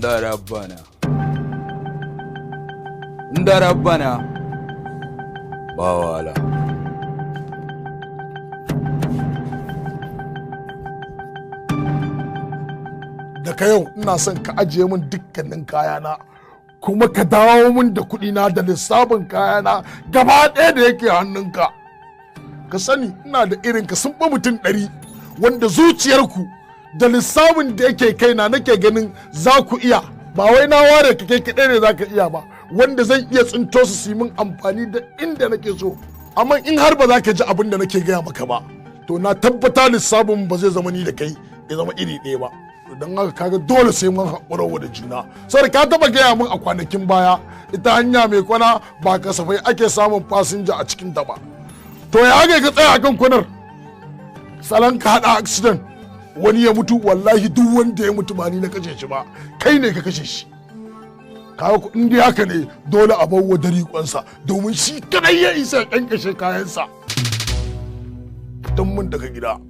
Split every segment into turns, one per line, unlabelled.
da rabbana ba wala.
Daga yau ina son ka ajiye min dukkanin kayana kuma ka dawo min da kuɗina da lissafin kayana gaba ɗaya da yake hannunka. Ka sani ina da irin ka sun mutum 100 wanda zuciyarku da lissafin da yake kaina nake ganin za ku iya, ba wai na ware ka kai kaɗai ne za ka iya ba, wanda zan iya tsinto su min amfani da inda nake so. Amma in har ba za ka ji abin da nake gaya maka ba, to na tabbata lissafin ba zai zama ni da kai ya zama iri ɗaya ba. Don haka kaga dole sai mun haƙura da juna. Sai ka taba gaya min a kwanakin baya ita hanya mai kwana ba kasafai ake samun fasinja a cikin ta ba. To ya ga ka tsaya akan kwanar salon ka hada accident wani ya mutu, wallahi duk wanda ya mutu ba ni na kashe shi ba, kai ne ka kashe shi. Kaga in dai haka ne dole a bawa dariƙonsa domin shi kadai ya isa ya kankashe kayansa. Fitan mun daga gida.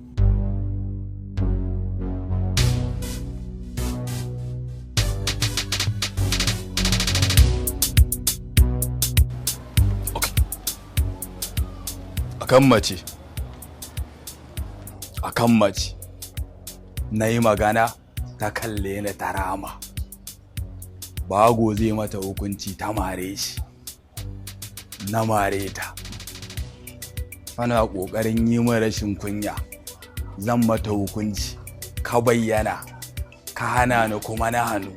akan mace na yi magana ta kalle ni ta rama, bago zai mata hukunci ta mare shi, na mare ta. Ana ƙoƙarin yi min rashin kunya, zan mata hukunci, ka bayyana ka hana ni kuma na hannu.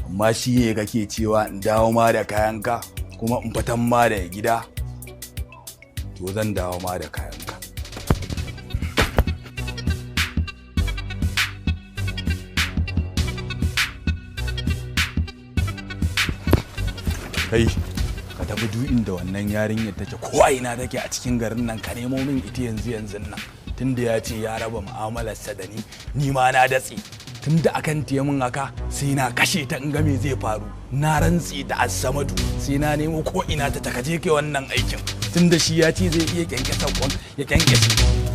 Amma shi ne kake cewa in dawo ma da kayanka kuma in fitan ma da gida, to zan dawo ma da kayanka. Kai ka tafi duk inda wannan yarinyar take, ko a ina take a cikin garin nan, ka nemo min ita yanzu nan. Tunda ya ce ya raba mu'amalarsa da ni ma na datse. Tunda akan tiye min haka sai na kashe ta in ga me zai faru. Na rantsi da Assamadu sai na nemo ko ina ta kaje ke wannan aikin. Tunda shi ya ce zai iya kyankyasa ya kyankyashe.